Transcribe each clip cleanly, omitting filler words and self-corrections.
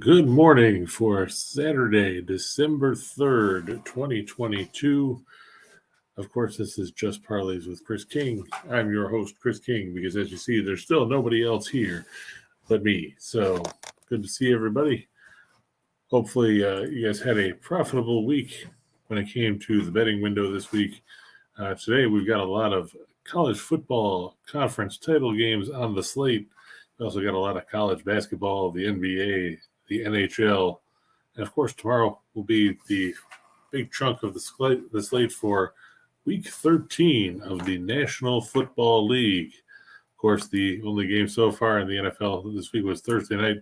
Good morning for Saturday, December 3rd, 2022. Of course, this is Just Parlays with Chris King. I'm your host, Chris King, because as you see, there's still nobody else here but me. So good to see everybody. Hopefully, you guys had a profitable week when it came to the betting window this week. Today, we've got a lot of college football conference title games on the slate. We also got a lot of college basketball, the NBA, the NHL, and of course, tomorrow will be the big chunk of the slate for Week 13 of the National Football League. Of course, the only game so far in the NFL this week was Thursday night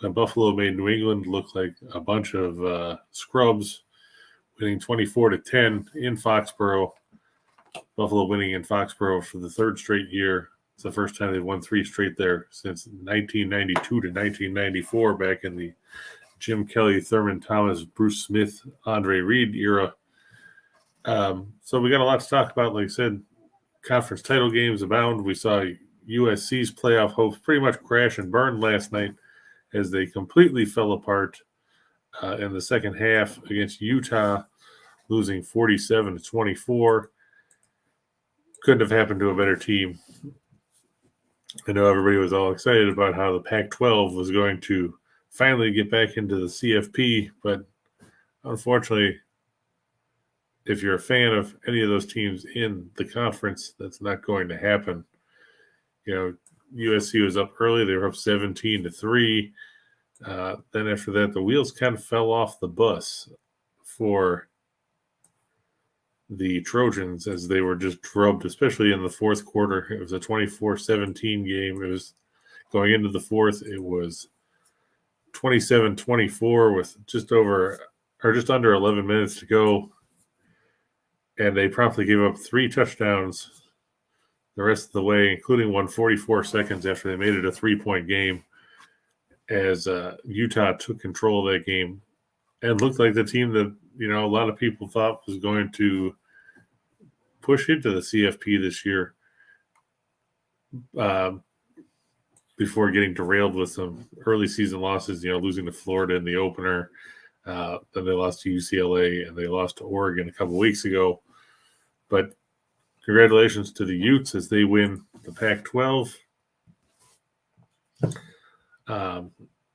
when Buffalo made New England look like a bunch of scrubs, winning 24-10 in Foxborough. Buffalo winning in Foxborough for the third straight year. It's the first time they've won three straight there since 1992 to 1994, back in the Jim Kelly, Thurman Thomas, Bruce Smith, Andre Reed era. So we got a lot to talk about. Like I said, conference title games abound. We saw USC's playoff hopes pretty much crash and burn last night as they completely fell apart in the second half against Utah, losing 47-24. Couldn't have happened to a better team. I know everybody was all excited about how the Pac-12 was going to finally get back into the CFP, but unfortunately, if you're a fan of any of those teams in the conference, that's not going to happen. You know, USC was up early. They were up 17-3. Then after that, the wheels kind of fell off the bus for the Trojans as they were just drubbed, especially in the fourth quarter. It was a 24-17 game. It was going into the fourth. It was 27-24 with just under 11 minutes to go. And they promptly gave up 3 touchdowns the rest of the way, including one 44 seconds after they made it a 3-point game, as Utah took control of that game and looked like the team that, you know, a lot of people thought was going to push into the CFP this year, before getting derailed with some early season losses, you know, losing to Florida in the opener. Then they lost to UCLA and they lost to Oregon a couple weeks ago. But congratulations to the Utes as they win the Pac-12.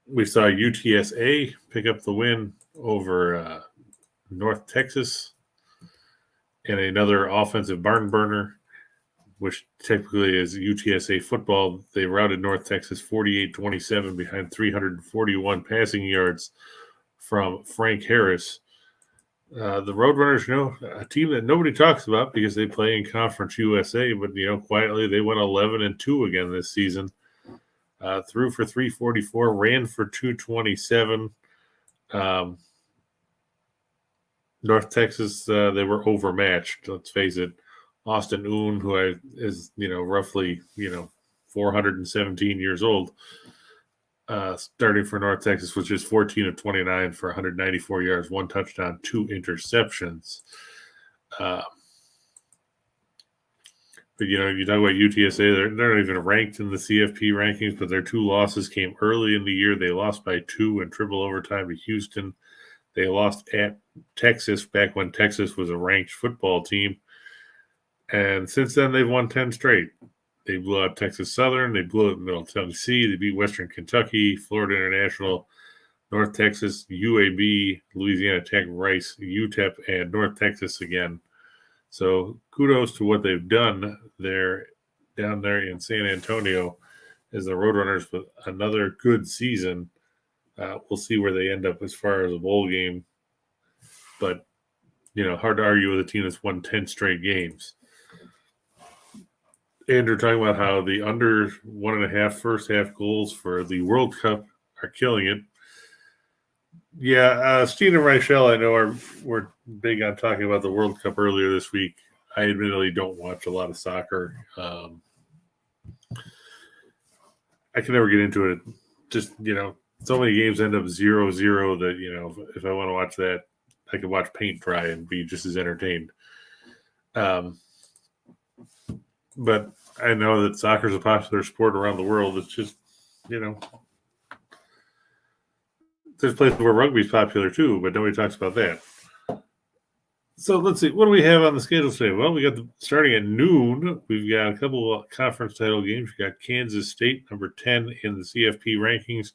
We saw UTSA pick up the win over North Texas in another offensive barn burner, which typically is UTSA football. They routed North Texas 48-27 behind 341 passing yards from Frank Harris. The Roadrunners, you know, a team that nobody talks about because they play in Conference USA, but, you know, quietly they went 11-2 again this season. Threw for 344, ran for 227. North Texas, they were overmatched. Let's face it. Austin Oon, who is, you know, roughly, you know, 417 years old, starting for North Texas, which is 14 of 29 for 194 yards, 1 touchdown, 2 interceptions. But, you know, you talk about UTSA, they're not even ranked in the CFP rankings, but their 2 losses came early in the year. They lost by 2 in triple overtime to Houston. They lost at Texas back when Texas was a ranked football team. And since then, they've won 10 straight. They blew out Texas Southern. They blew out Middle Tennessee. They beat Western Kentucky, Florida International, North Texas, UAB, Louisiana Tech, Rice, UTEP, and North Texas again. So kudos to what they've done there, down there in San Antonio, as the Roadrunners with another good season. We'll see where they end up as far as a bowl game. But, you know, hard to argue with a team that's won 10 straight games. Andrew talking about how the under 1.5 first half goals for the World Cup are killing it. Yeah, Steve and Reichel, I know, were big on talking about the World Cup earlier this week. I admittedly don't watch a lot of soccer. I can never get into it. Just, you know, so many games end up 0-0 that, you know, if I want to watch that, I could watch paint dry and be just as entertained. But I know that soccer is a popular sport around the world. It's just, you know, there's places where rugby's popular too, but nobody talks about that. So let's see. What do we have on the schedule today? Well, we got starting at noon. We've got a couple of conference title games. We got Kansas State, number 10 in the CFP rankings,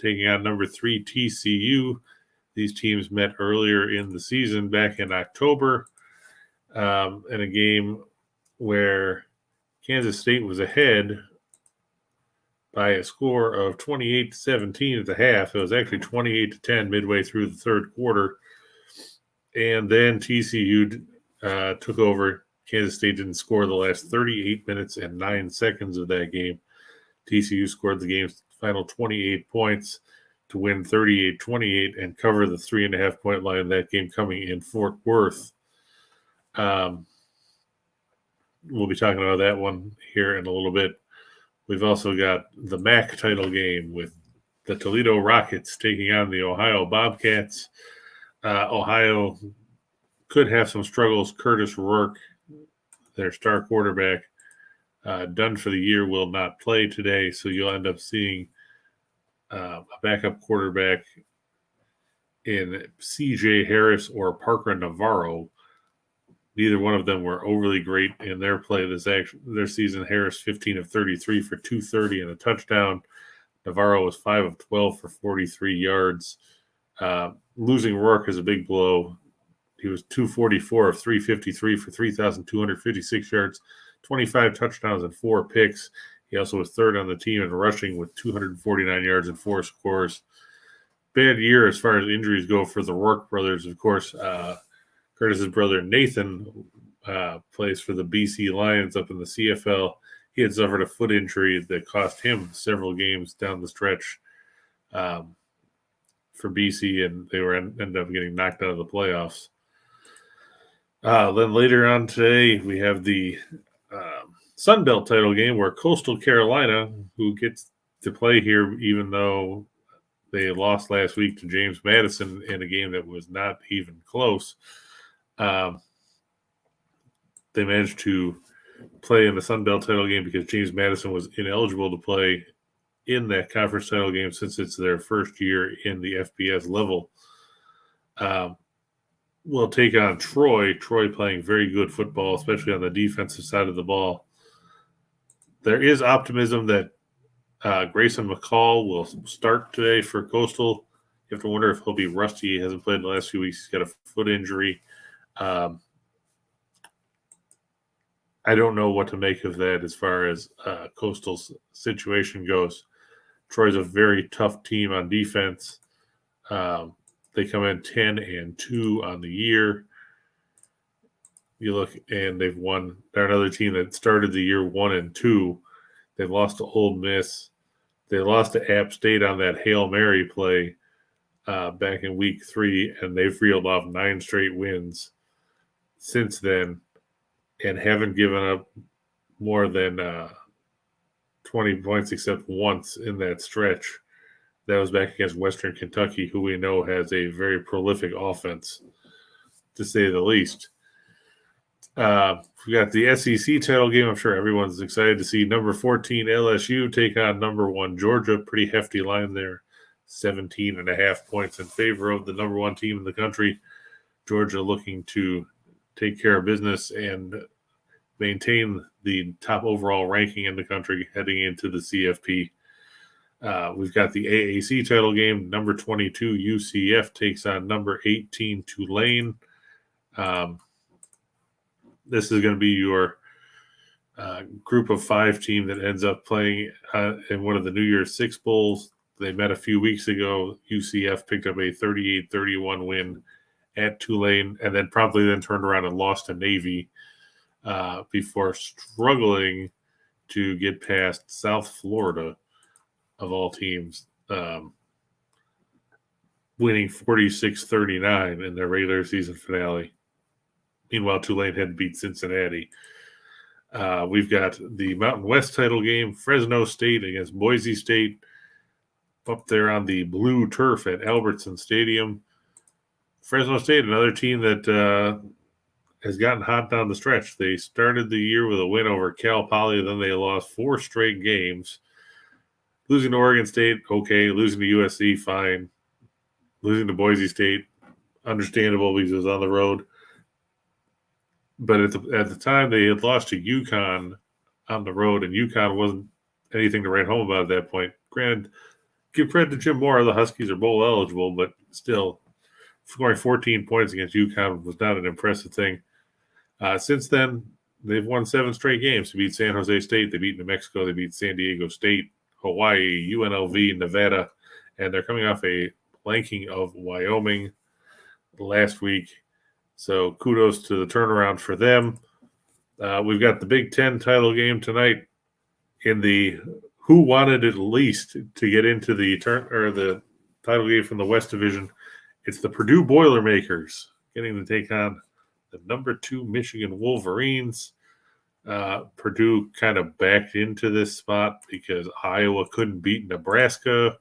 taking on number 3 TCU. These teams met earlier in the season, back in October, in a game where Kansas State was ahead by a score of 28-17 at the half. It was actually 28-10 midway through the third quarter. And then TCU took over. Kansas State didn't score the last 38 minutes and 9 seconds of that game. TCU scored the game's final 28 points to win 38-28 and cover the 3.5-point line. That game coming in Fort Worth. We'll be talking about that one here in a little bit. We've also got the MAC title game with the Toledo Rockets taking on the Ohio Bobcats. Ohio could have some struggles. Curtis Rourke, their star quarterback, done for the year, will not play today. So you'll end up seeing a backup quarterback in C.J. Harris or Parker Navarro. Neither one of them were overly great in their play their season. Harris 15 of 33 for 230 and a touchdown. Navarro was 5 of 12 for 43 yards. Losing Rourke is a big blow. He was 244 of 353 for 3,256 yards, 25 touchdowns and 4 picks. He also was third on the team in rushing with 249 yards and 4 scores. Bad year as far as injuries go for the Rourke brothers. Of course, Curtis's brother Nathan plays for the BC Lions up in the CFL. He had suffered a foot injury that cost him several games down the stretch for BC, and they ended up getting knocked out of the playoffs. Then later on today, we have the Sun Belt title game where Coastal Carolina, who gets to play here even though they lost last week to James Madison in a game that was not even close, they managed to play in the Sun Belt title game because James Madison was ineligible to play in that conference title game since it's their first year in the FBS level. We'll take on Troy. Troy playing very good football, especially on the defensive side of the ball. There is optimism that Grayson McCall will start today for Coastal. You have to wonder if he'll be rusty. He hasn't played in the last few weeks. He's got a foot injury. I don't know what to make of that as far as Coastal's situation goes. Troy's a very tough team on defense. They come in 10-2 on the year. You look, and they've won. They're another team that started the year 1-2. They lost to Ole Miss. They lost to App State on that Hail Mary play back in week 3, and they've reeled off 9 straight wins since then and haven't given up more than 20 points except once in that stretch. That was back against Western Kentucky, who we know has a very prolific offense, to say the least. We got the SEC title game. I'm sure everyone's excited to see number 14 LSU take on number 1 Georgia. Pretty hefty line there. 17.5 points in favor of the number 1 team in the country. Georgia looking to take care of business and maintain the top overall ranking in the country heading into the CFP. We've got the AAC title game. Number 22 UCF takes on number 18 Tulane. This is going to be your group of 5 team that ends up playing in one of the New Year's Six Bowls. They met a few weeks ago. UCF picked up a 38-31 win at Tulane and then promptly turned around and lost to Navy before struggling to get past South Florida, of all teams, winning 46-39 in their regular season finale. Meanwhile, Tulane had beat Cincinnati. We've got the Mountain West title game, Fresno State against Boise State, up there on the blue turf at Albertson Stadium. Fresno State, another team that has gotten hot down the stretch. They started the year with a win over Cal Poly, then they lost 4 straight games. Losing to Oregon State, okay. Losing to USC, fine. Losing to Boise State, understandable because it was on the road. But at the time, they had lost to UConn on the road, and UConn wasn't anything to write home about at that point. Granted, give credit to Jim Moore. The Huskies are bowl eligible, but still, scoring 14 points against UConn was not an impressive thing. Since then, they've won 7 straight games. They beat San Jose State, they beat New Mexico, they beat San Diego State, Hawaii, UNLV, Nevada, and they're coming off a blanking of Wyoming last week. So kudos to the turnaround for them. We've got the Big Ten title game tonight in the who wanted it least to get into the the title game from the West Division. It's the Purdue Boilermakers getting to take on the number 2 Michigan Wolverines. Purdue kind of backed into this spot because Iowa couldn't beat Nebraska.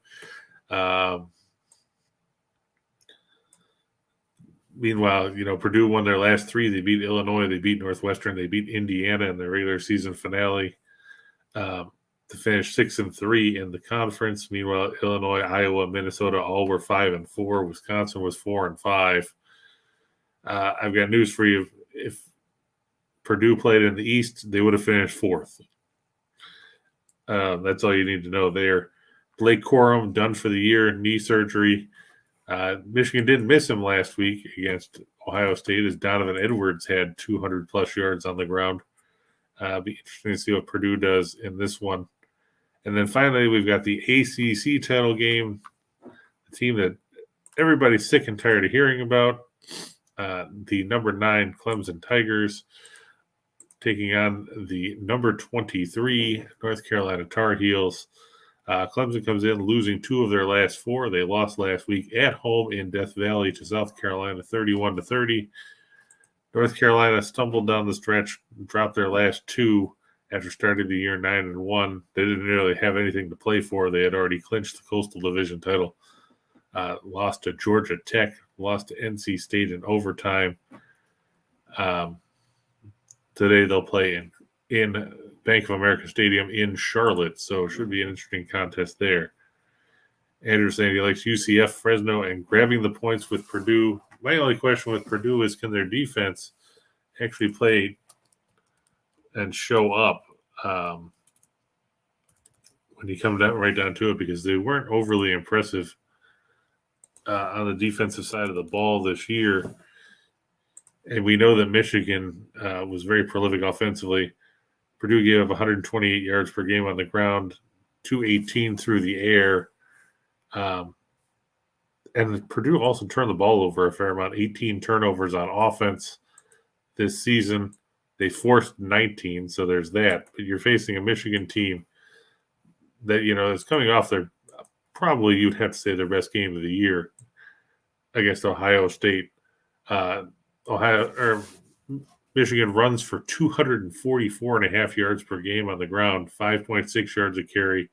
Meanwhile, Purdue won their last 3. They beat Illinois, they beat Northwestern, they beat Indiana in their regular season finale to finish 6-3 in the conference. Meanwhile, Illinois, Iowa, Minnesota all were 5-4. Wisconsin was 4-5. I've got news for you. If Purdue played in the East, they would have finished 4th. That's all you need to know there. Blake Corum, done for the year, knee surgery. Michigan didn't miss him last week against Ohio State as Donovan Edwards had 200-plus yards on the ground. Be interesting to see what Purdue does in this one. And then finally, we've got the ACC title game, the team that everybody's sick and tired of hearing about, the number 9 Clemson Tigers taking on the number 23 North Carolina Tar Heels. Clemson comes in losing 2 of their last 4. They lost last week at home in Death Valley to South Carolina 31-30. North Carolina stumbled down the stretch, dropped their last 2 after starting the year 9-1. They didn't really have anything to play for. They had already clinched the Coastal Division title. Lost to Georgia Tech, lost to NC State in overtime. Today they'll play in Bank of America Stadium in Charlotte, so it should be an interesting contest there. Andrew saying he likes UCF, Fresno, and grabbing the points with Purdue. My only question with Purdue is, can their defense actually play and show up when you come right down to it, because they weren't overly impressive on the defensive side of the ball this year. And we know that Michigan was very prolific offensively. Purdue gave up 128 yards per game on the ground, 218 through the air. And Purdue also turned the ball over a fair amount, 18 turnovers on offense this season. They forced 19, so there's that. But you're facing a Michigan team that, is coming off their probably, you'd have to say, their best game of the year against Ohio State. Michigan runs for 244.5 yards per game on the ground, 5.6 yards a carry.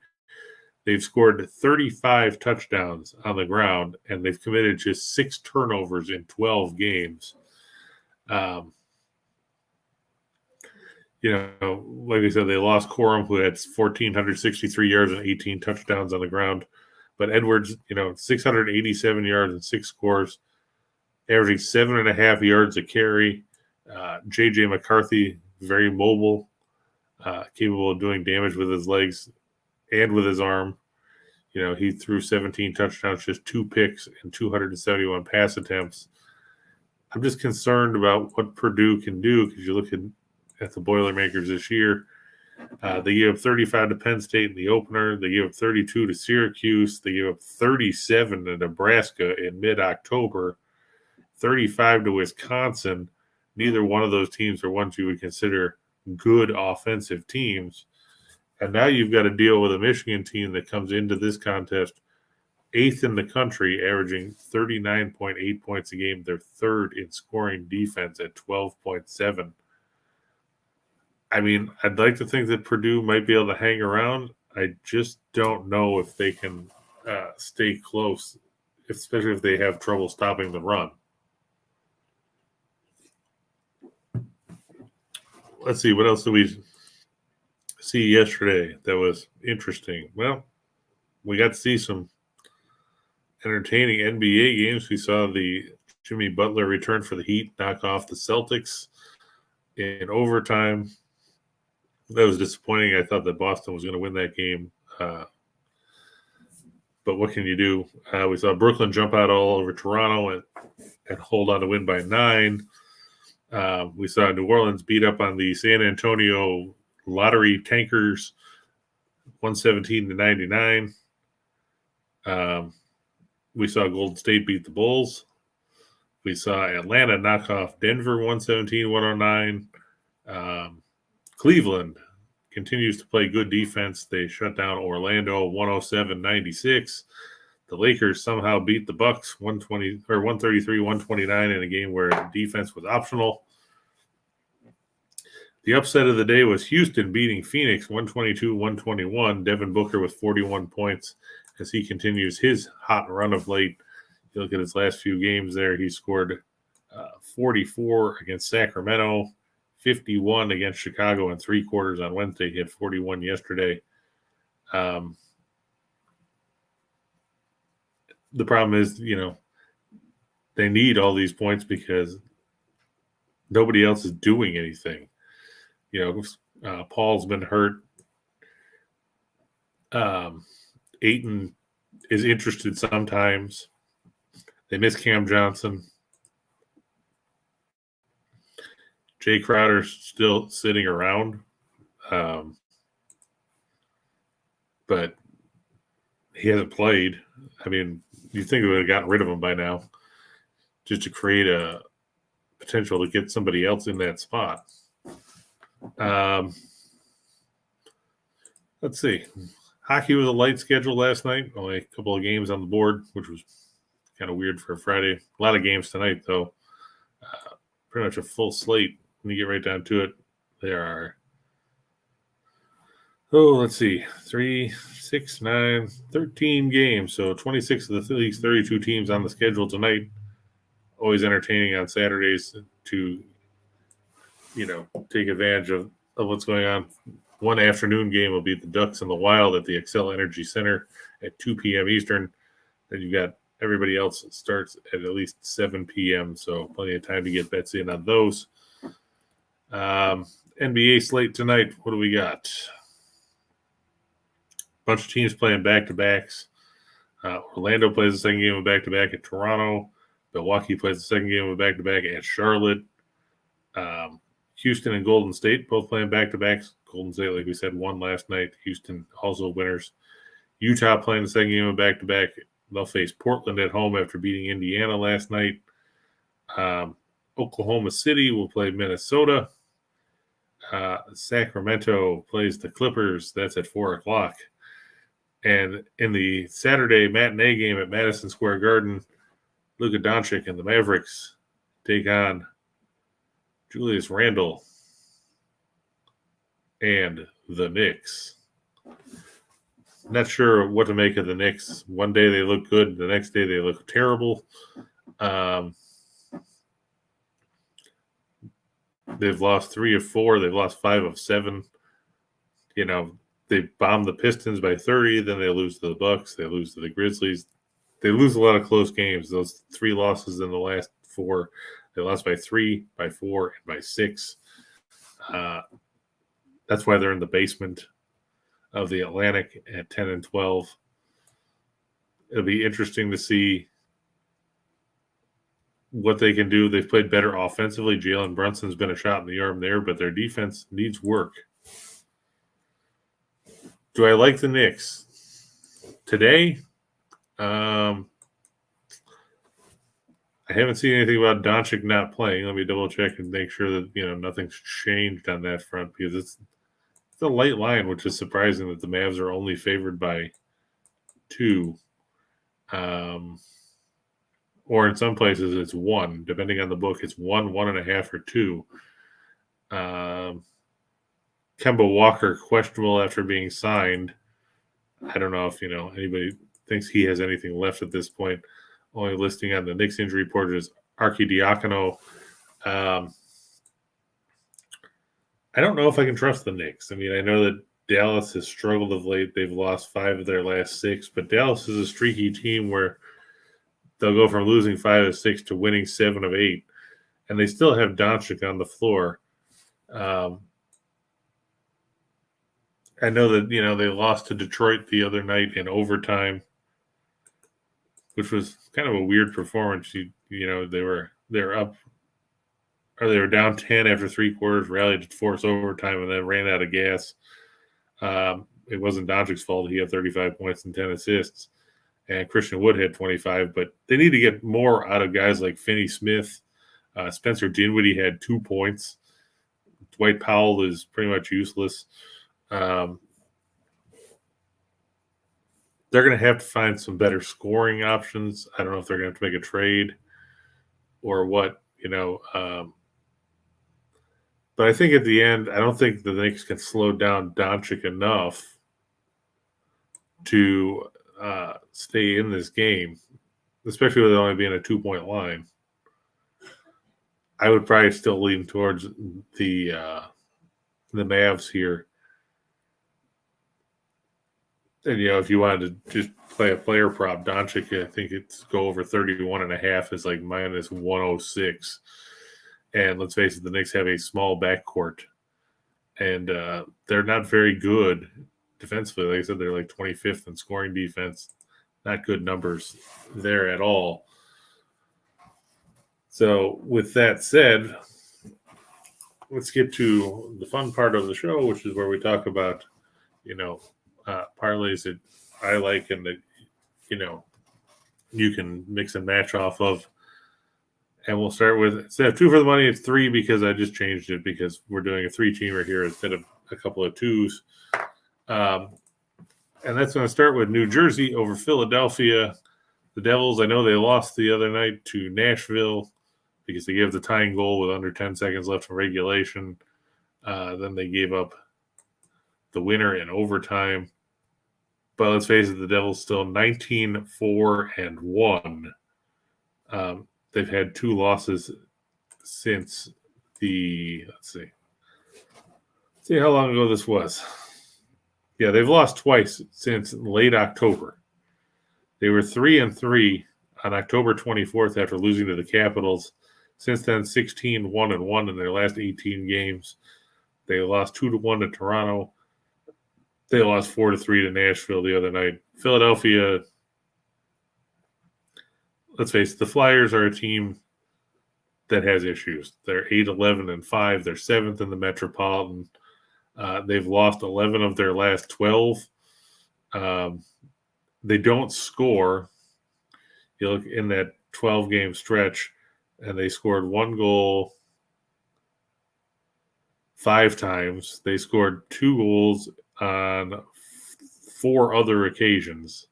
They've scored 35 touchdowns on the ground, and they've committed just 6 turnovers in 12 games. Like I said, they lost Corum, who had 1,463 yards and 18 touchdowns on the ground. But Edwards, 687 yards and 6 scores, averaging 7.5 yards a carry. J.J. McCarthy, very mobile, capable of doing damage with his legs and with his arm. He threw 17 touchdowns, just 2 picks, and 271 pass attempts. I'm just concerned about what Purdue can do, because you look at the Boilermakers this year. They gave up 35 to Penn State in the opener. They gave up 32 to Syracuse. They gave up 37 to Nebraska in mid-October, 35 to Wisconsin. Neither one of those teams are ones you would consider good offensive teams. And now you've got to deal with a Michigan team that comes into this contest 8th in the country, averaging 39.8 points a game. They're 3rd in scoring defense at 12.7. I mean, I'd like to think that Purdue might be able to hang around. I just don't know if they can stay close, especially if they have trouble stopping the run. Let's see, what else did we see yesterday that was interesting? Well, we got to see some entertaining NBA games. We saw the Jimmy Butler return for the Heat, knock off the Celtics in overtime. That was disappointing. I thought that Boston was going to win that game. But what can you do? We saw Brooklyn jump out all over Toronto and hold on to win by 9. We saw New Orleans beat up on the San Antonio lottery tankers 117-99. We saw Golden State beat the Bulls. We saw Atlanta knock off Denver 117-109. Cleveland continues to play good defense. They shut down Orlando 107-96. The Lakers somehow beat the Bucks 133-129 in a game where defense was optional. The upset of the day was Houston beating Phoenix 122-121. Devin Booker with 41 points as he continues his hot run of late. You look at his last few games there, he scored 44 against Sacramento, 51 against Chicago in 3 quarters on Wednesday. He had 41 yesterday. The problem is, they need all these points because nobody else is doing anything. Paul's been hurt. Ayton is interested sometimes. They miss Cam Johnson. Jay Crowder's still sitting around. But he hasn't played. I mean, you think we would have gotten rid of him by now just to create a potential to get somebody else in that spot. Let's see. Hockey was a light schedule last night. Only a couple of games on the board, which was kind of weird for a Friday. A lot of games tonight, though. Pretty much a full slate. When you get right down to it, there are, 3, 6, 9, 13 games. So 26 of the league's 32 teams on the schedule tonight. Always entertaining on Saturdays to, take advantage of what's going on. One afternoon game will be the Ducks and the Wild at the Xcel Energy Center at 2 p.m. Eastern. Then you got everybody else starts at least 7 p.m., so plenty of time to get bets in on those. NBA slate tonight, what do we got? Bunch of teams playing back-to-backs. Orlando plays the second game of back-to-back at Toronto. Milwaukee plays the second game of back-to-back at Charlotte. Houston and Golden State both playing back-to-backs. Golden State, like we said, won last night. Houston also winners. Utah playing the second game of back-to-back. They'll face Portland at home after beating Indiana last night. Oklahoma City will play Minnesota. Sacramento plays the Clippers. That's at 4 o'clock. And in the Saturday matinee game at Madison Square Garden, Luka Doncic and the Mavericks take on Julius Randle and the Knicks. Not sure what to make of the Knicks. One day they look good. The next day they look terrible. They've lost 3 of 4. They've lost 5 of 7. They bombed the Pistons by 30. Then they lose to the Bucks. They lose to the Grizzlies. They lose a lot of close games. Those 3 losses in the last 4. They lost by 3, by 4, and by 6. That's why they're in the basement of the Atlantic at 10 and 12. It'll be interesting to see what they can do. They've played better offensively. Jalen Brunson's been a shot in the arm there, but their defense needs work. Do I like the Knicks? Today, I haven't seen anything about Doncic not playing. Let me double check and make sure that nothing's changed on that front, because it's a light line, which is surprising that the Mavs are only favored by 2. Or in some places it's 1. Depending on the book, it's 1, 1.5, or 2. Kemba Walker questionable after being signed. I don't know if anybody thinks he has anything left at this point. Only listing on the Knicks injury report is Arcidiacono. I don't know if I can trust the Knicks. I mean, I know that Dallas has struggled of late. They've lost 5 of their last 6, but Dallas is a streaky team where they'll go from losing 5 of 6 to winning 7 of 8, and they still have Doncic on the floor. I know that they lost to Detroit the other night in overtime, which was kind of a weird performance. They were up, or they were down 10 after 3 quarters, rallied to force overtime, and then ran out of gas. It wasn't Doncic's fault. He had 35 points and 10 assists, and Christian Wood had 25. But they need to get more out of guys like Finney Smith. Spencer Dinwiddie had 2 points. Dwight Powell is pretty much useless. They're going to have to find some better scoring options. I don't know if they're going to have to make a trade or what, but I think at the end, I don't think the Knicks can slow down Doncic enough to stay in this game, especially with it only being a 2-point line. I would probably still lean towards the Mavs here. And, if you wanted to just play a player prop, Doncic, I think it's go over 31.5 is like minus 106. And let's face it, the Knicks have a small backcourt. And they're not very good defensively. Like I said, they're like 25th in scoring defense. Not good numbers there at all. So with that said, let's get to the fun part of the show, which is where we talk about, parlays that I like and that, you can mix and match off of. And we'll start with, instead of 2 for the money, it's 3 because I just changed it because we're doing a 3-teamer here instead of a couple of 2s. And that's going to start with New Jersey over Philadelphia. The Devils, I know they lost the other night to Nashville because they gave the tying goal with under 10 seconds left in regulation. Then they gave up the winner in overtime. But let's face it, the Devils still 19-4-1. They've had 2 losses since let's see how long ago this was. Yeah, they've lost twice since late October. They were 3-3 on October 24th after losing to the Capitals. Since then, 16-1-1 in their last 18 games. They lost 2-1 to Toronto. They lost 4-3 to Nashville the other night. Philadelphia, let's face it, the Flyers are a team that has issues. They're 8-11-5. They're 7th in the Metropolitan. They've lost 11 of their last 12. They don't score. You look in that 12-game stretch, and they scored 1 goal 5 times. They scored 2 goals on 4 other occasions.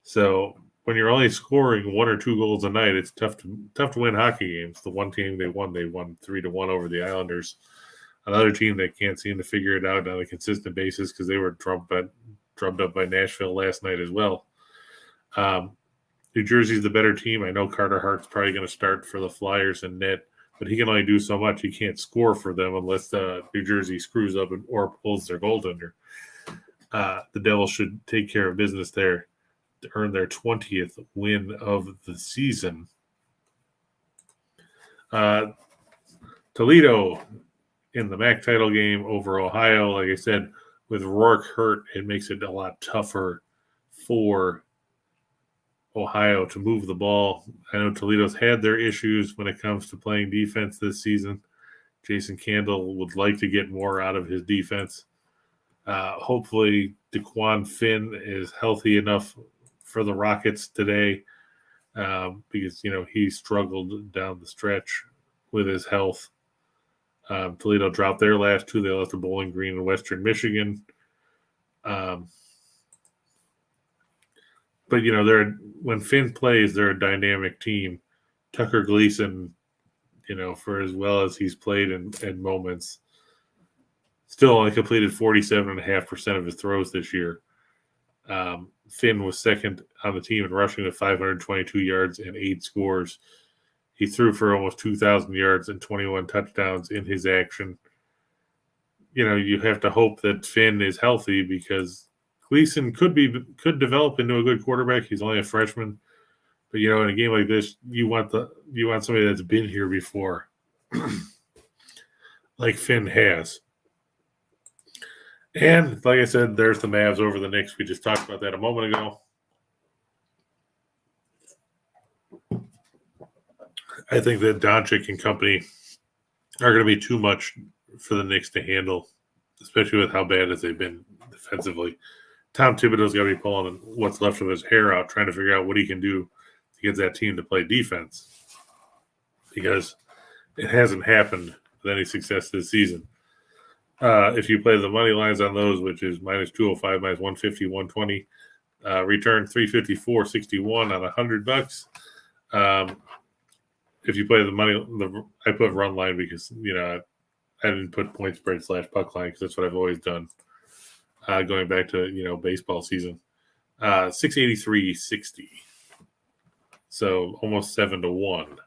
So when you're only scoring 1 or 2 goals a night, it's tough to win hockey games. The one team they won 3-1 over the Islanders. Another team that can't seem to figure it out on a consistent basis because they were drummed up by Nashville last night as well. New Jersey's the better team. I know Carter Hart's probably going to start for the Flyers and net, but he can only do so much. He can't score for them unless New Jersey screws up or pulls their goaltender. The Devils should take care of business there to earn their 20th win of the season. Toledo in the MAC title game over Ohio. Like I said, with Rourke hurt, it makes it a lot tougher for Ohio to move the ball. I know Toledo's had their issues when it comes to playing defense this season. Jason Candle would like to get more out of his defense. Hopefully, DeQuan Finn is healthy enough for the Rockets today because, he struggled down the stretch with his health. Toledo dropped their last 2. They lost to Bowling Green and Western Michigan. But, when Finn plays, they're a dynamic team. Tucker Gleason, for as well as he's played in moments, still only completed 47.5% of his throws this year. Finn was second on the team in rushing to 522 yards and 8 scores. He threw for almost 2,000 yards and 21 touchdowns in his action. You have to hope that Finn is healthy because Gleason could develop into a good quarterback. He's only a freshman, But in a game like this, you want somebody that's been here before, like Finn has. And like I said, there's the Mavs over the Knicks. We just talked about that a moment ago. I think that Doncic and company are going to be too much for the Knicks to handle, especially with how bad as they've been defensively. Tom Thibodeau's got to be pulling what's left of his hair out, trying to figure out what he can do to get that team to play defense, because it hasn't happened with any success this season. If you play the money lines on those, which is minus 205, minus 150, 120, return 354.61 on $100. If you play the money, I put run line because I didn't put point spread / puck line because that's what I've always done. Going back to baseball season, 683.60, so almost 7-1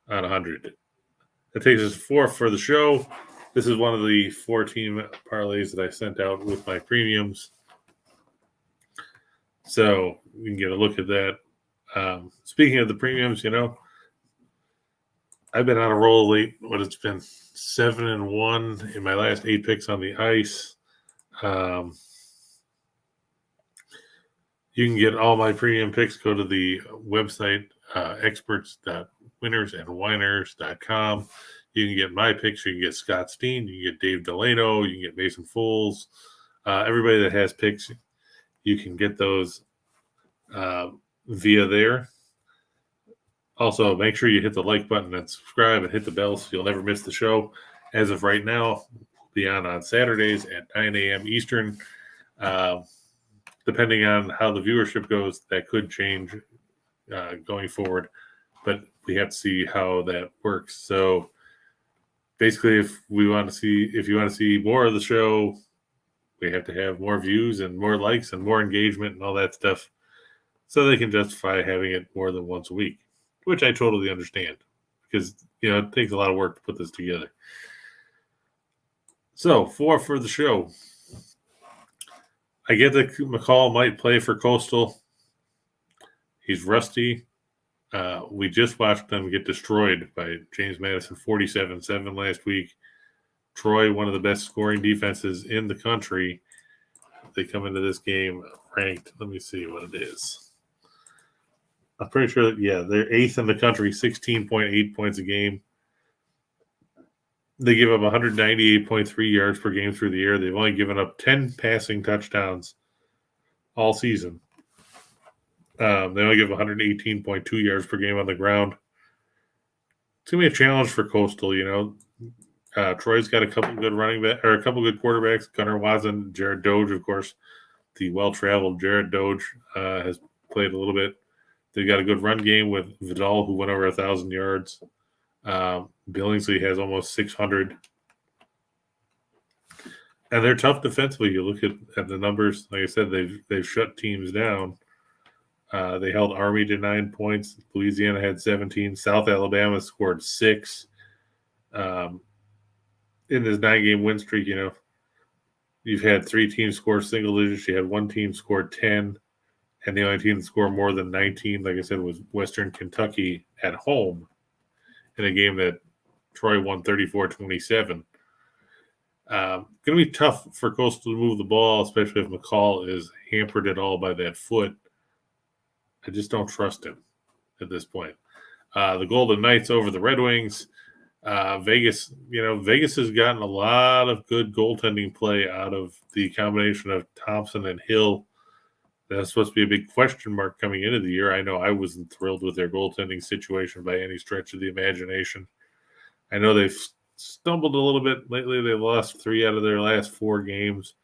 on 100. That takes us 4 for the show. This is one of the 4-team parlays that I sent out with my premiums, so you can get a look at that. Speaking of the premiums, I've been on a roll late. What it's been 7-1 in my last 8 picks on the ice. You can get all my premium picks. Go to the website, experts.winnersandwhiners.com. You can get my picks. You can get Scott Steen. You can get Dave Delano. You can get Mason Foles. Everybody that has picks, you can get those via there. Also, make sure you hit the like button and subscribe and hit the bell so you'll never miss the show. As of right now, we'll be on Saturdays at 9 a.m. Eastern. Depending on how the viewership goes, that could change going forward, but we have to see how that works. So basically, if you want to see more of the show, we have to have more views and more likes and more engagement and all that stuff, so they can justify having it more than once a week, which I totally understand because it takes a lot of work to put this together. So 4 for the show. I get that McCall might play for Coastal. He's rusty. We just watched them get destroyed by James Madison 47-7 last week. Troy, one of the best scoring defenses in the country. They come into this game ranked. Let me see what it is. I'm pretty sure that, they're 8th in the country, 16.8 points a game. They give up 198.3 yards per game through the air. They've only given up 10 passing touchdowns all season. They only give 118.2 yards per game on the ground. It's going to be a challenge for Coastal, Troy's got a couple good a couple good quarterbacks. Gunnar Watson, Jared Doge, of course. The well-traveled Jared Doge has played a little bit. They've got a good run game with Vidal, who went over 1,000 yards. Billingsley has almost 600. And they're tough defensively. You look at the numbers. Like I said, they've shut teams down. They held Army to 9 points. Louisiana had 17. South Alabama scored 6. In this 9-game win streak, you've had 3 teams score single digits. You had 1 team score 10. And the only team to score more than 19, like I said, was Western Kentucky at home in a game that Troy won 34-27. Going to be tough for Coastal to move the ball, especially if McCall is hampered at all by that foot. I just don't trust him at this point. The Golden Knights over the Red Wings. Vegas has gotten a lot of good goaltending play out of the combination of Thompson and Hill. That's supposed to be a big question mark coming into the year. I know I wasn't thrilled with their goaltending situation by any stretch of the imagination. I know they've stumbled a little bit lately. They've lost 3 out of their last 4 games.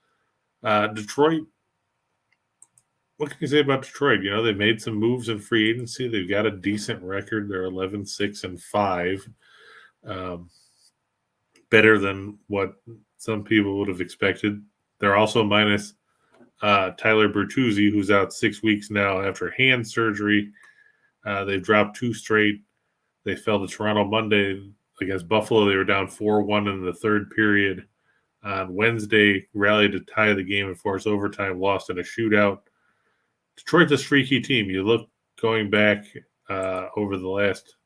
Detroit, what can you say about Detroit? They made some moves in free agency. They've got a decent record. They're 11-6-5. Better than what some people would have expected. They're also minus Tyler Bertuzzi, who's out 6 weeks now after hand surgery. They've dropped 2 straight. They fell to Toronto Monday against Buffalo. They were down 4-1 in the third period. On Wednesday, rallied to tie the game and force overtime, lost in a shootout. Detroit's a streaky team. You look going back over the last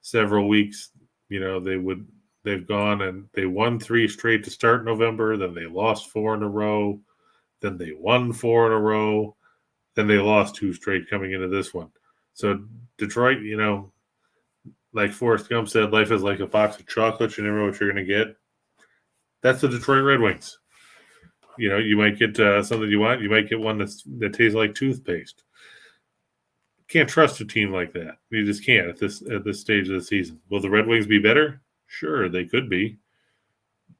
several weeks, they've gone and they won 3 straight to start November, then they lost 4 in a row, then they won 4 in a row, then they lost 2 straight coming into this one. So Detroit, like Forrest Gump said, life is like a box of chocolates. You never know what you're going to get. That's the Detroit Red Wings. You might get something you want. You might get one that tastes like toothpaste. Can't trust a team like that. You just can't at this stage of the season. Will the Red Wings be better? Sure, they could be.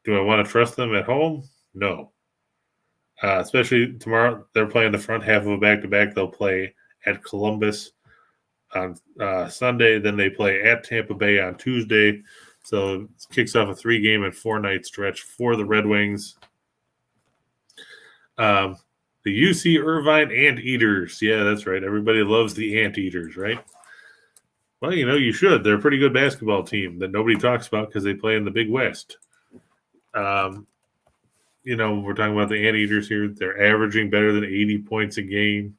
Do I want to trust them at home? No. Especially tomorrow, they're playing the front half of a back-to-back. They'll play at Columbus on Sunday. Then they play at Tampa Bay on Tuesday. So it kicks off a 3-game and 4-night stretch for the Red Wings. The UC Irvine Anteaters. Yeah, that's right. Everybody loves the Anteaters, right? Well, you should. They're a pretty good basketball team that nobody talks about because they play in the Big West. We're talking about the Anteaters here. They're averaging better than 80 points a game.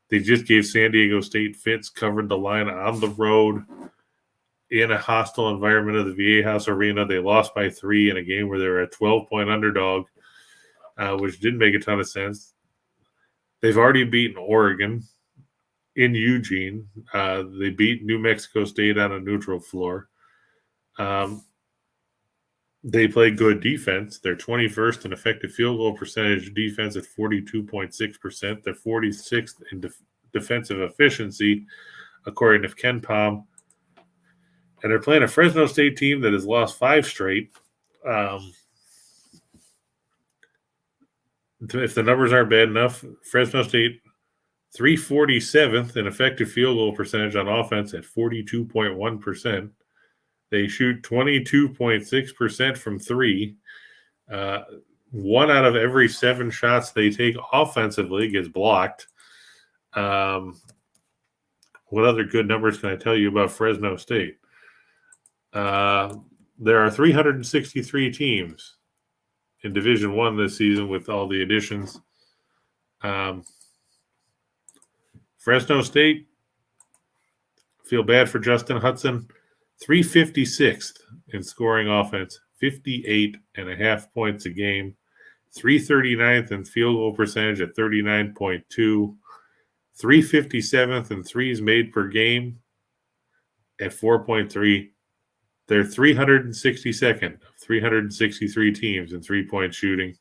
They just gave San Diego State fits, covered the line on the road in a hostile environment of the VA House Arena. They lost by 3 in a game where they were a 12-point underdog, which didn't make a ton of sense. They've already beaten Oregon in Eugene. They beat New Mexico State on a neutral floor. They play good defense. They're 21st in effective field goal percentage defense at 42.6%. They're 46th in defensive efficiency, according to Ken Palm. And they're playing a Fresno State team that has lost 5 straight. If the numbers aren't bad enough, Fresno State 347th in effective field goal percentage on offense at 42.1%. They shoot 22.6% from 3. 1 out of every 7 shots they take offensively gets blocked. What other good numbers can I tell you about Fresno State? There are 363 teams in Division I this season with all the additions. Fresno State, feel bad for Justin Hudson, 356th in scoring offense, 58.5 points a game, 339th in field goal percentage at 39.2, 357th in threes made per game at 4.3. They're 362nd of 363 teams in three-point shooting.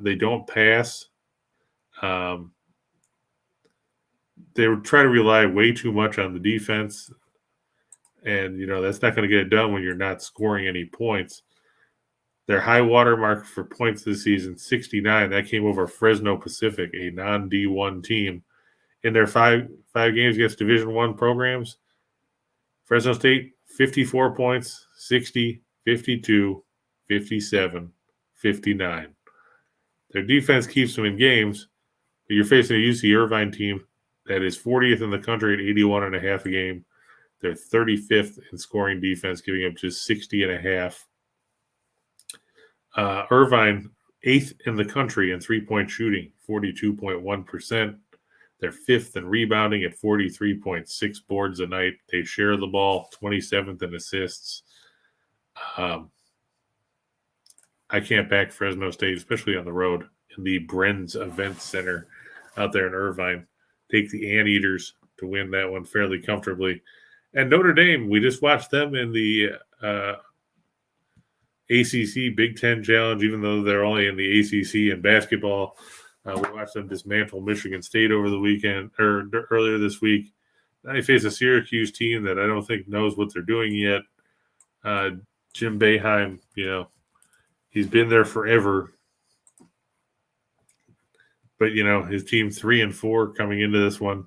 They don't pass. They try to rely way too much on the defense. And, that's not going to get it done when you're not scoring any points. Their high water mark for points this season, 69. That came over Fresno Pacific, a non-D1 team. In their five games against Division I programs, Fresno State, 54 points, 60, 52, 57, 59. Their defense keeps them in games, but you're facing a UC Irvine team that is 40th in the country at 81.5 a game. They're 35th in scoring defense, giving up just 60.5. Irvine, 8th in the country in three-point shooting, 42.1%. They're 5th in rebounding at 43.6 boards a night. They share the ball, 27th in assists. I can't back Fresno State, especially on the road in the Brenz Event Center out there in Irvine. Take the Anteaters to win that one fairly comfortably. And Notre Dame, we just watched them in the ACC Big Ten Challenge, even though they're only in the ACC in basketball. We watched them dismantle Michigan State over the weekend, or earlier this week. Now they face a Syracuse team that I don't think knows what they're doing yet. Jim Boeheim, he's been there forever. But, his team 3-4 coming into this one.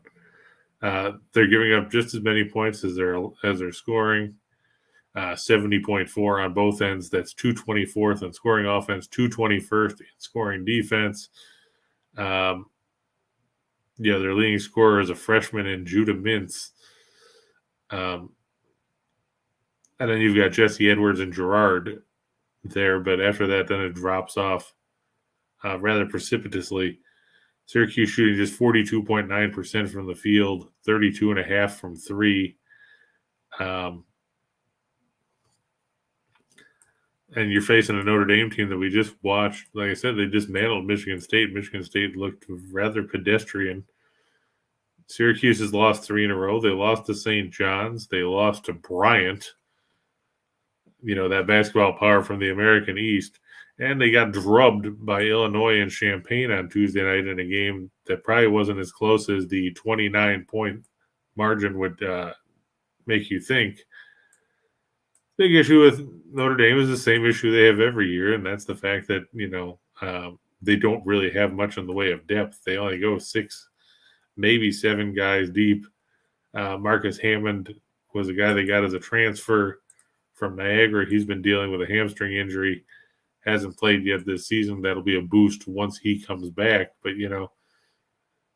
They're giving up just as many points as they're scoring. 70.4 on both ends. That's 224th in scoring offense, 221st in scoring defense. Their leading scorer is a freshman in Judah Mintz. And then you've got Jesse Edwards and Gerard there, but after that, then it drops off rather precipitously. Syracuse shooting just 42.9% from the field, 32.5% from three. And you're facing a Notre Dame team that we just watched. Like I said, they dismantled Michigan State. Michigan State looked rather pedestrian. Syracuse has lost 3 in a row. They lost to St. John's. They lost to Bryant, that basketball power from the American East. And they got drubbed by Illinois and Champaign on Tuesday night in a game that probably wasn't as close as the 29-point margin would make you think. Big issue with Notre Dame is the same issue they have every year, and that's the fact that, they don't really have much in the way of depth. They only go 6, maybe 7 guys deep. Marcus Hammond was a guy they got as a transfer from Niagara. He's been dealing with a hamstring injury. Hasn't played yet this season. That'll be a boost once he comes back. But,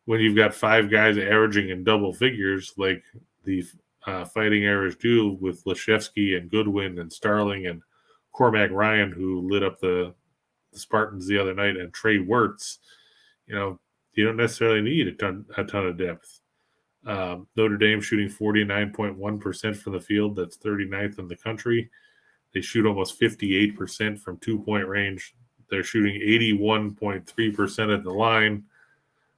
when you've got 5 guys averaging in double figures, like the Fighting Irish do with Leshevsky and Goodwin and Starling and Cormac Ryan, who lit up the Spartans the other night, and Trey Wirtz, you don't necessarily need a ton of depth. Notre Dame shooting 49.1% from the field. That's 39th in the country. They shoot almost 58% from 2-point range. They're shooting 81.3% at the line,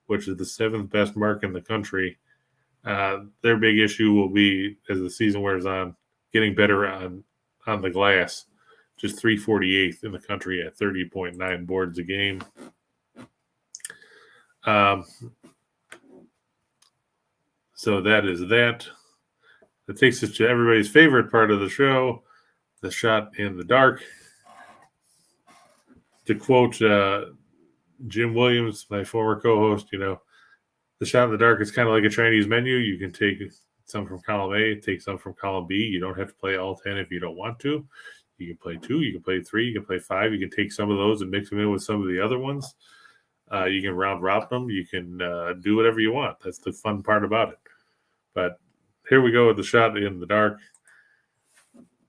which is the 7th best mark in the country. Their big issue will be, as the season wears on, getting better on the glass. Just 348th in the country at 30.9 boards a game. So that is that. That takes us to everybody's favorite part of the show, the shot in the dark. To quote Jim Williams, my former co-host, the shot in the dark is kind of like a Chinese menu. You can take some from column A, take some from column B. You don't have to play all 10 if you don't want to. You can play 2, you can play 3, you can play 5. You can take some of those and mix them in with some of the other ones. You can round robin them. You can do whatever you want. That's the fun part about it. But here we go with the shot in the dark.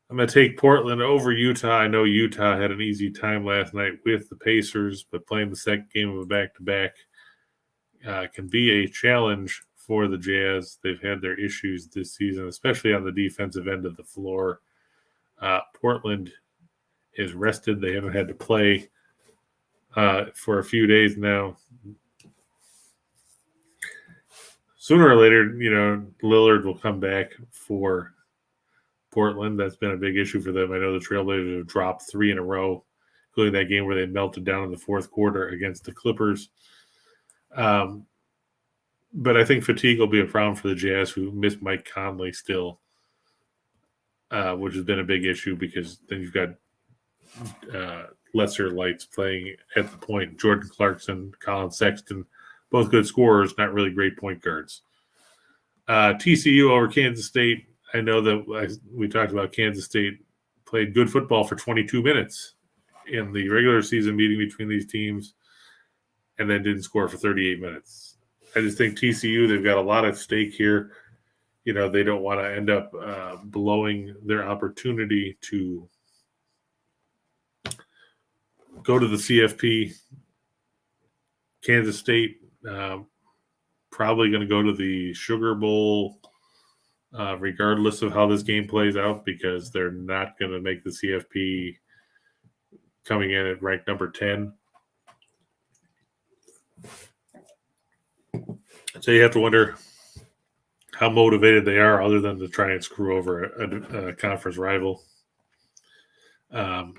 I'm going to take Portland over Utah. I know Utah had an easy time last night with the Pacers, but playing the second game of a back-to-back can be a challenge for the Jazz. They've had their issues this season, especially on the defensive end of the floor. Portland is rested. They haven't had to play for a few days now. Sooner or later, Lillard will come back for Portland. That's been a big issue for them. I know the Trailblazers have dropped 3 in a row, including that game where they melted down in the fourth quarter against the Clippers. But I think fatigue will be a problem for the Jazz, who miss Mike Conley still, which has been a big issue because then you've got lesser lights playing at the point. Jordan Clarkson, Colin Sexton, both good scorers, not really great point guards. TCU over Kansas State. I know that we talked about Kansas State played good football for 22 minutes in the regular season meeting between these teams and then didn't score for 38 minutes. I just think TCU, they've got a lot at stake here. They don't want to end up blowing their opportunity to go to the CFP. Kansas State probably going to go to the Sugar Bowl regardless of how this game plays out, because they're not going to make the CFP coming in at ranked number 10. So you have to wonder how motivated they are other than to try and screw over a conference rival. I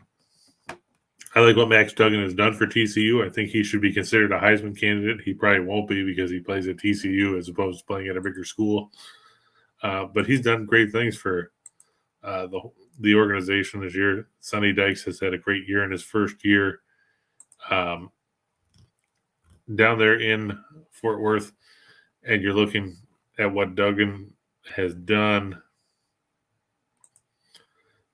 like what Max Duggan has done for TCU. I think he should be considered a Heisman candidate. He probably won't be because he plays at TCU as opposed to playing at a bigger school. But he's done great things for the organization this year. Sonny Dykes has had a great year in his first year down there in Fort Worth. And you're looking at what Duggan has done.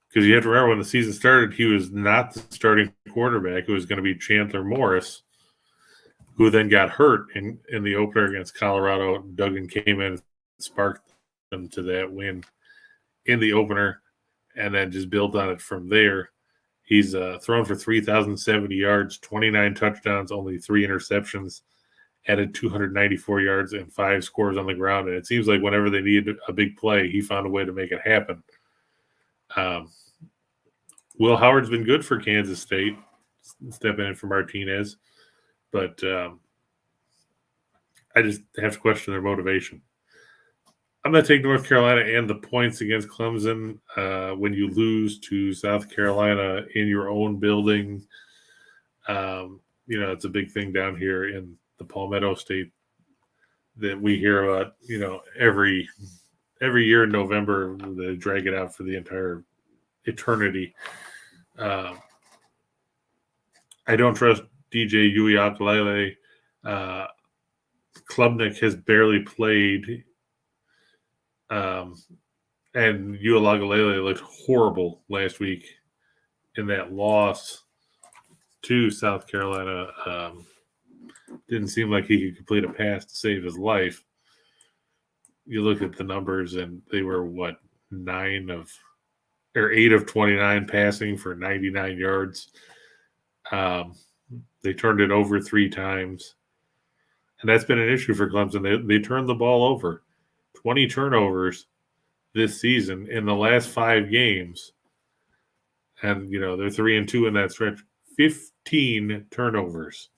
Because you have to remember when the season started, he was not the starting quarterback. It was going to be Chandler Morris, who then got hurt in the opener against Colorado. Duggan came in and sparked them to that win in the opener and then just built on it from there. He's thrown for 3,070 yards, 29 touchdowns, only 3 interceptions. added 294 yards and 5 scores on the ground. And it seems like whenever they needed a big play, he found a way to make it happen. Will Howard's been good for Kansas State, stepping in for Martinez. But I just have to question their motivation. I'm going to take North Carolina and the points against Clemson. When you lose to South Carolina in your own building, it's a big thing down here in the Palmetto State that we hear about, every year in November. They drag it out for the entire eternity. I don't trust DJ Uiagalelei. Klubnik has barely played. And Uiagalelei looked horrible last week in that loss to South Carolina. Didn't seem like he could complete a pass to save his life. You look at the numbers, and they were 8 of 29 passing for 99 yards. They turned it over 3 times, and that's been an issue for Clemson. They turned the ball over. 20 turnovers this season in the last 5 games. And, they're 3-2 in that stretch. 15 turnovers.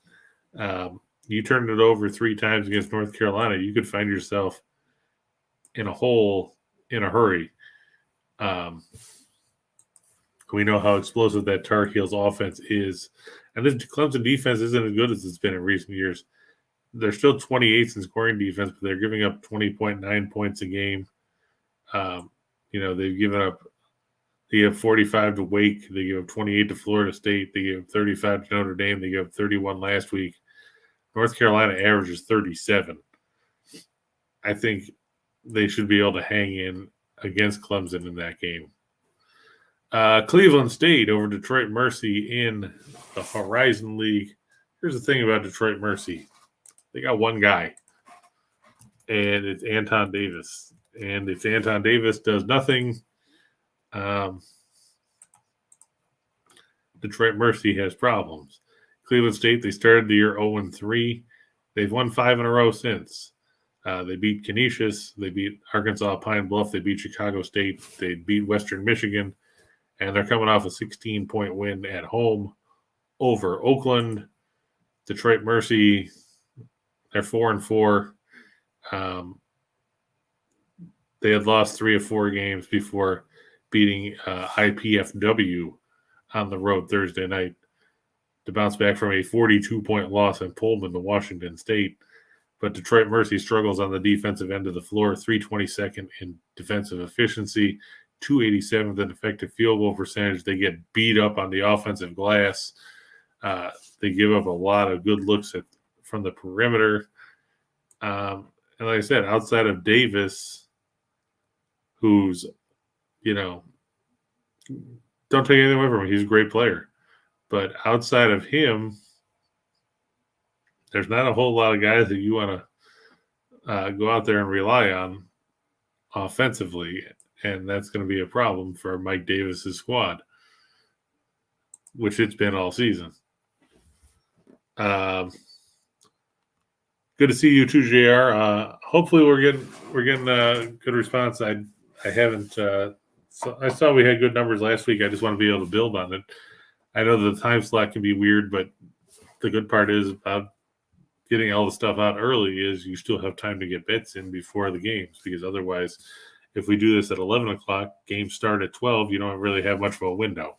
You turned it over 3 times against North Carolina, you could find yourself in a hole in a hurry. We know how explosive that Tar Heels offense is. And this Clemson defense isn't as good as it's been in recent years. They're still 28th in scoring defense, but they're giving up 20.9 points a game. They've given up. They give 45 to Wake. They give up 28 to Florida State. They give 35 to Notre Dame. They gave up 31 last week. North Carolina averages 37. I think they should be able to hang in against Clemson in that game. Cleveland State over Detroit Mercy in the Horizon League. Here's the thing about Detroit Mercy. They got one guy, and it's Anton Davis. And if Anton Davis does nothing, Detroit Mercy has problems. Cleveland State, they started the year 0-3. They've won 5 in a row since. They beat Canisius. They beat Arkansas Pine Bluff. They beat Chicago State. They beat Western Michigan. And they're coming off a 16-point win at home over Oakland. Detroit Mercy, they're 4-4. They had lost 3 of 4 games before beating IPFW on the road Thursday night to bounce back from a 42-point loss in Pullman to Washington State. But Detroit Mercy struggles on the defensive end of the floor, 322nd in defensive efficiency, 287th in effective field goal percentage. They get beat up on the offensive glass. They give up a lot of good looks from the perimeter. And like I said, outside of Davis, who's, don't take anything away from him. He's a great player. But outside of him, there's not a whole lot of guys that you want to go out there and rely on offensively. And that's going to be a problem for Mike Davis's squad, which it's been all season. Good to see you too, JR. Hopefully we're getting a good response. I haven't. I saw we had good numbers last week. I just want to be able to build on it. I know the time slot can be weird, but the good part is about getting all the stuff out early is you still have time to get bets in before the games, because otherwise, if we do this at 11 o'clock, games start at 12, you don't really have much of a window.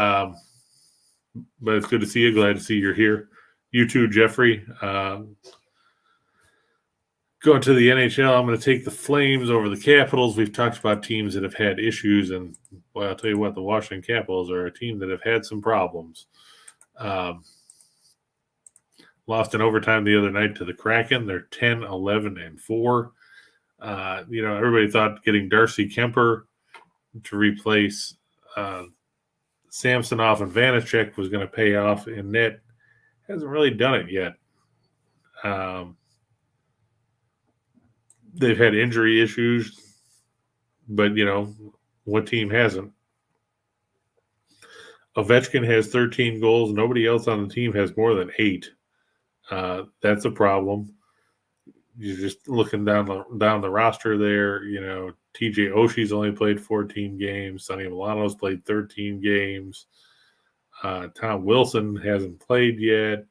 But it's good to see you. Glad to see you're here. You too, Jeffrey. Going to the NHL, I'm going to take the Flames over the Capitals. We've talked about teams that have had issues, and well, I'll tell you what, the Washington Capitals are a team that have had some problems. Lost in overtime the other night to the Kraken. They're 10-11-4. Everybody thought getting Darcy Kemper to replace Samsonov and Vanacek was going to pay off in net. Hasn't really done it yet. They've had injury issues, but, what team hasn't? Ovechkin has 13 goals. Nobody else on the team has more than 8. That's a problem. You're just looking down the roster there. You know, TJ Oshie's only played 14 games. Sonny Milano's played 13 games. Tom Wilson hasn't played yet.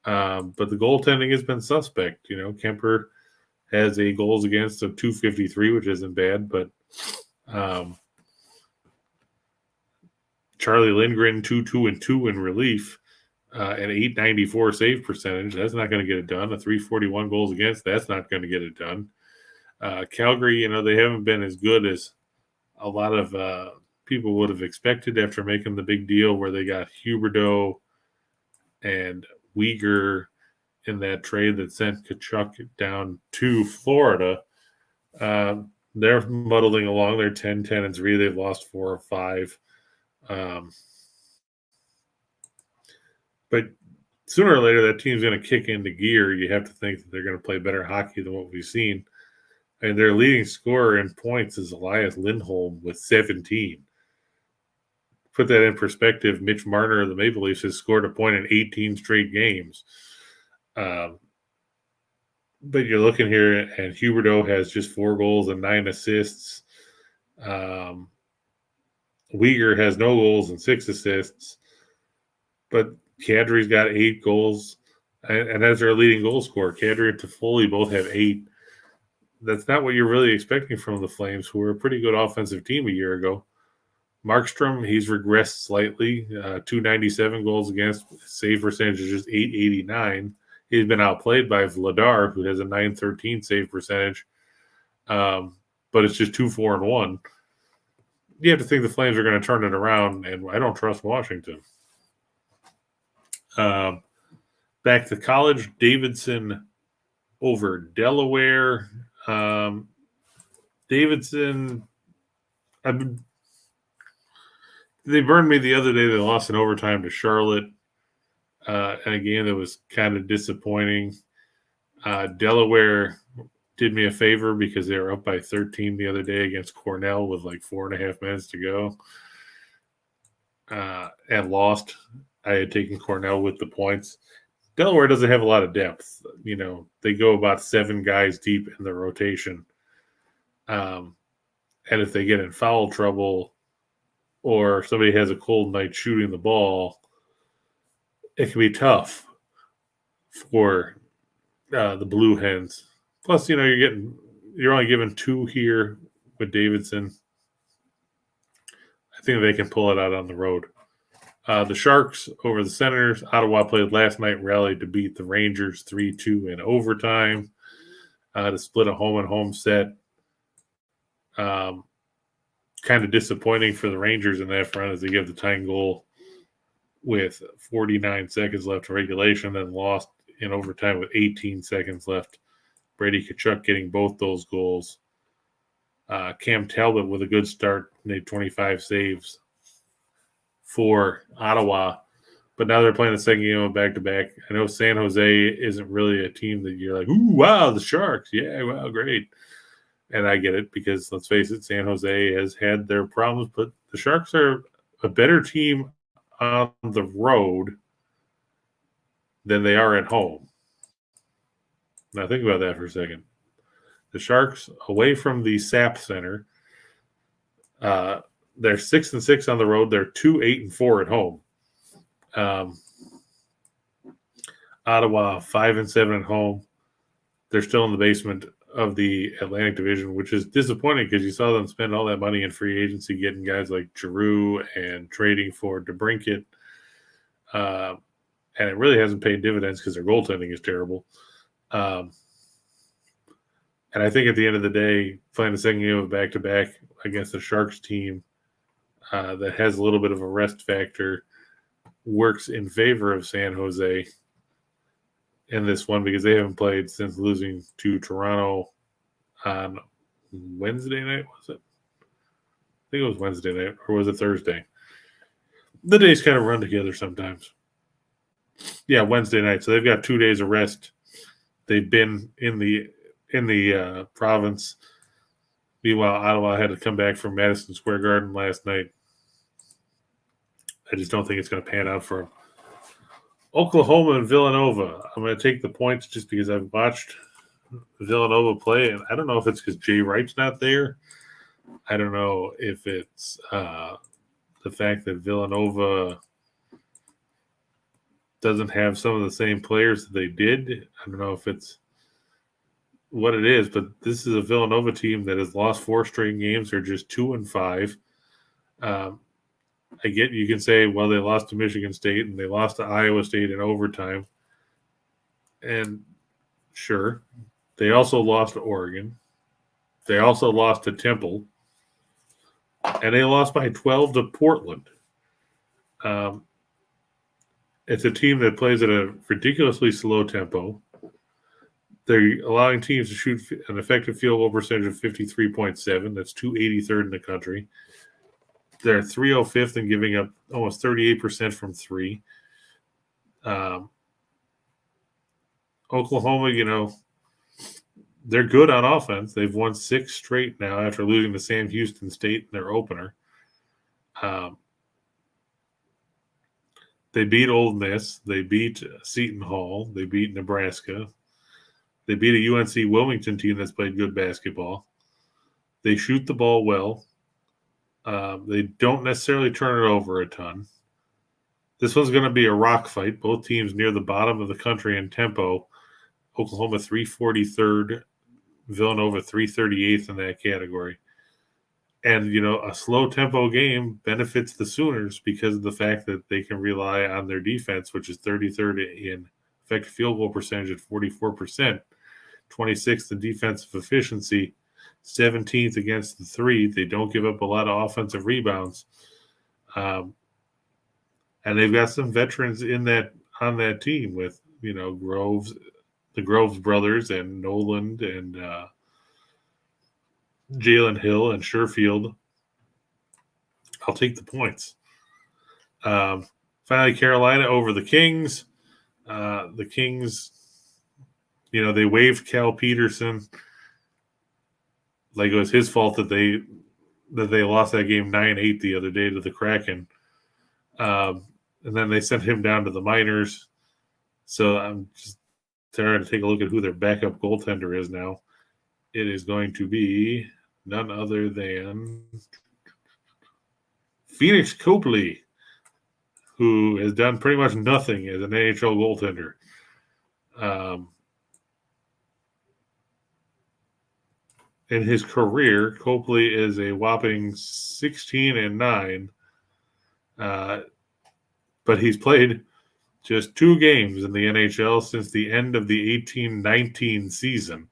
But the goaltending has been suspect. You know, Kemper has a goals against of 253, which isn't bad, but Charlie Lindgren 2-2-2 in relief, an 894 save percentage. That's not going to get it done. A 341 goals against. That's not going to get it done. Calgary, you know, they haven't been as good as a lot of people would have expected after making the big deal where they got Huberdeau and Uyghur in that trade that sent Tkachuk down to Florida. They're muddling along. They're 10-10-3. They've lost 4 or 5. But sooner or later, that team's going to kick into gear. You have to think that they're going to play better hockey than what we've seen. And their leading scorer in points is Elias Lindholm with 17. Put that in perspective, Mitch Marner of the Maple Leafs has scored a point in 18 straight games. But you're looking here, and Huberdeau has just 4 goals and 9 assists. Uyghur has no goals and 6 assists. But Kadri's got 8 goals, and that's their leading goal scorer. Kadri and Toffoli both have 8. That's not what you're really expecting from the Flames, who were a pretty good offensive team a year ago. Markstrom, he's regressed slightly. 297 goals against. Save percentage is just 889. He's been outplayed by Vladar, who has a 913 save percentage. But it's just 2-4-1. You have to think the Flames are going to turn it around, and I don't trust Washington. Back to college, Davidson over Delaware. Davidson, they burned me the other day. They lost in overtime to Charlotte. And a game that was kind of disappointing. Delaware did me a favor because they were up by 13 the other day against Cornell with like 4.5 minutes to go. And lost. I had taken Cornell with the points. Delaware doesn't have a lot of depth. You know, they go about 7 guys deep in the rotation. And if they get in foul trouble or somebody has a cold night shooting the ball, it can be tough for the Blue Hens. Plus, you know, you're only given 2 here with Davidson. I think they can pull it out on the road. The Sharks over the Senators. Ottawa played last night, rallied to beat the Rangers 3-2 in overtime to split a home-and-home set. Kind of disappointing for the Rangers in that front as they give the tying goal with 49 seconds left of regulation and lost in overtime with 18 seconds left. Brady Tkachuk getting both those goals. Cam Talbot with a good start, made 25 saves for Ottawa. But now they're playing the second game of back-to-back. I know San Jose isn't really a team that you're like, ooh, wow, the Sharks. Yeah, wow, great. And I get it because, let's face it, San Jose has had their problems. But the Sharks are a better team on the road than they are at home. Now think about that for a second. The Sharks, away from the SAP Center, they're 6-6 on the road. They're 2-8-4 at home. Ottawa 5-7 at home. They're still in the basement of the Atlantic Division, which is disappointing because you saw them spend all that money in free agency, getting guys like Giroux and trading for DeBrincat. And it really hasn't paid dividends because their goaltending is terrible. And I think at the end of the day, playing the second game of back-to-back against the Sharks team that has a little bit of a rest factor works in favor of San Jose in this one because they haven't played since losing to Toronto on Wednesday night, was it? I think it was Wednesday night, or was it Thursday? The days kind of run together sometimes. Yeah, Wednesday night. So they've got 2 days of rest. They've been in the province. Meanwhile, Ottawa had to come back from Madison Square Garden last night. I just don't think it's going to pan out for them. Oklahoma and Villanova. I'm going to take the points just because I've watched Villanova play, and I don't know if it's because Jay Wright's not there. I don't know if it's the fact that Villanova doesn't have some of the same players that they did. I don't know if it's what it is, but this is a Villanova team that has lost 4 straight games. They're just 2-5. I get you can say, well, they lost to Michigan State and they lost to Iowa State in overtime. And sure, they also lost to Oregon. They also lost to Temple. And they lost by 12 to Portland. It's a team that plays at a ridiculously slow tempo. They're allowing teams to shoot an effective field goal percentage of 53.7. That's 283rd in the country. They're 305th and giving up almost 38% from 3. Oklahoma, they're good on offense. They've won 6 straight now after losing to Sam Houston State in their opener. They beat Ole Miss. They beat Seton Hall. They beat Nebraska. They beat a UNC Wilmington team that's played good basketball. They shoot the ball well. They don't necessarily turn it over a ton. This one's going to be a rock fight. Both teams near the bottom of the country in tempo. Oklahoma 343rd, Villanova 338th in that category. And, a slow tempo game benefits the Sooners because of the fact that they can rely on their defense, which is 33rd in effective field goal percentage at 44%, 26th in defensive efficiency, 17th against the 3. They don't give up a lot of offensive rebounds. And they've got some veterans on that team with, Groves, the Groves brothers, and Noland and Jalen Hill and Sherfield. I'll take the points. Finally, Carolina over the Kings. The Kings, they waived Cal Peterson. Like it was his fault that they lost that game 9-8 the other day to the Kraken. And then they sent him down to the minors. So I'm just trying to take a look at who their backup goaltender is now. It is going to be none other than Phoenix Copley, who has done pretty much nothing as an NHL goaltender. In his career, Copley is a whopping 16-9, but he's played just 2 games in the NHL since the end of the 18-19 season.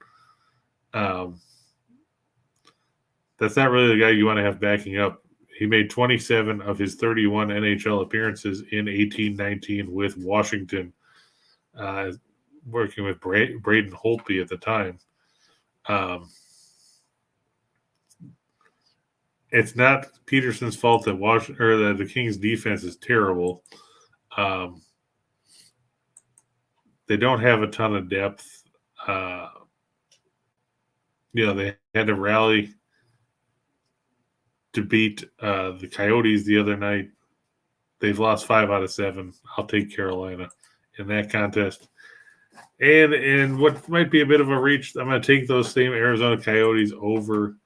That's not really the guy you want to have backing up. He made 27 of his 31 NHL appearances in 18-19 with Washington, working with Braden Holtby at the time. It's not Peterson's fault that that the Kings' defense is terrible. They don't have a ton of depth. They had to rally to beat the Coyotes the other night. They've lost 5 out of 7. I'll take Carolina in that contest. And in what might be a bit of a reach, I'm going to take those same Arizona Coyotes over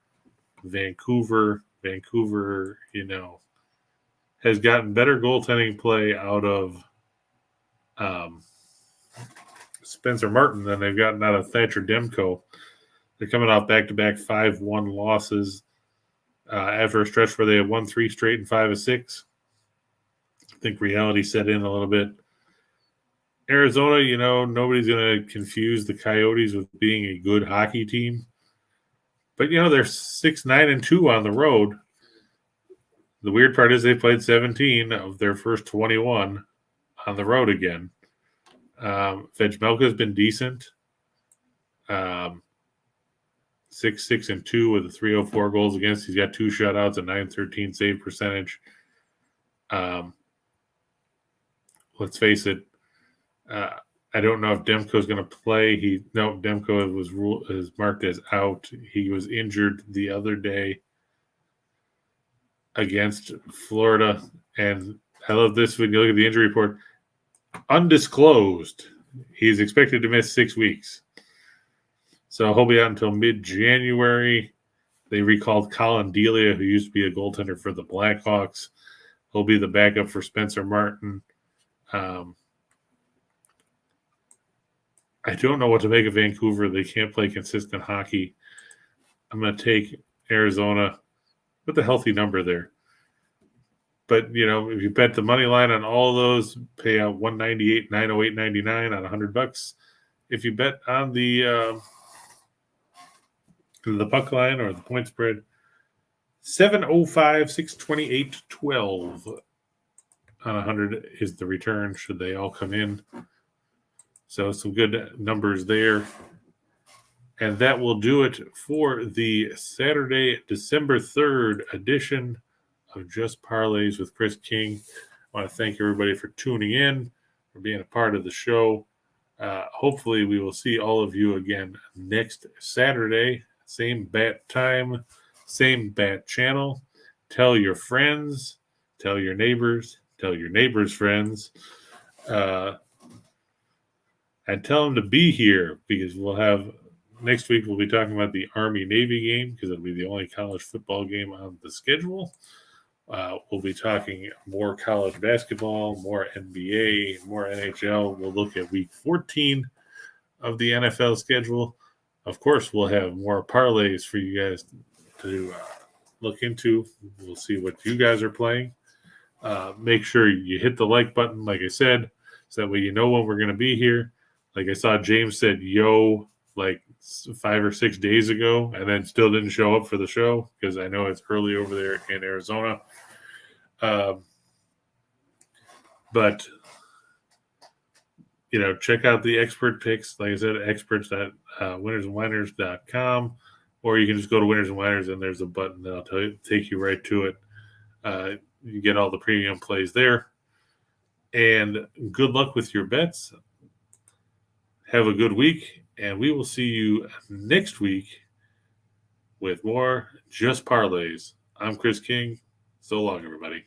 Vancouver. Vancouver, has gotten better goaltending play out of Spencer Martin than they've gotten out of Thatcher Demko. They're coming off back-to-back 5-1 losses after a stretch where they had won 3 straight and 5 of 6. I think reality set in a little bit. Arizona, nobody's going to confuse the Coyotes with being a good hockey team. But, they're 6-9-2 on the road. The weird part is they played 17 of their first 21 on the road again. Vejmelka has been decent. 6-6-2 with a 304 goals against. He's got 2 shutouts, a .913 save percentage. Let's face it. I don't know if Demko's going to play. Demko is marked as out. He was injured the other day against Florida. And I love this when you look at the injury report. undisclosed. He's expected to miss 6 weeks. So he'll be out until mid-January. They recalled Colin Delia, who used to be a goaltender for the Blackhawks. He'll be the backup for Spencer Martin. I don't know what to make of Vancouver. They can't play consistent hockey. I'm going to take Arizona with a healthy number there. But, if you bet the money line on all of those, pay out $198, $908.99 on $100. If you bet on the puck line or the point spread, $705, $628, $12 on 100 is the return should they all come in. So some good numbers there. And that will do it for the Saturday, December 3rd edition of Just Parlays with Chris King. I want to thank everybody for tuning in, for being a part of the show. Hopefully we will see all of you again next Saturday. Same bat time, same bat channel. Tell your friends, tell your neighbors friends, and tell them to be here because next week we'll be talking about the Army-Navy game because it'll be the only college football game on the schedule. We'll be talking more college basketball, more NBA, more NHL. We'll look at week 14 of the NFL schedule. Of course, we'll have more parlays for you guys to look into. We'll see what you guys are playing. Make sure you hit the like button, like I said, so that way you know when we're going to be here. Like I saw James said, yo, like 5 or 6 days ago, and then still didn't show up for the show because I know it's early over there in Arizona. But check out the expert picks. Like I said, experts at winnersandwiners.com, or you can just go to Winners and Winers and there's a button that'll take you right to it. You get all the premium plays there. And good luck with your bets. Have a good week, and we will see you next week with more Just Parlays. I'm Chris King. So long, everybody.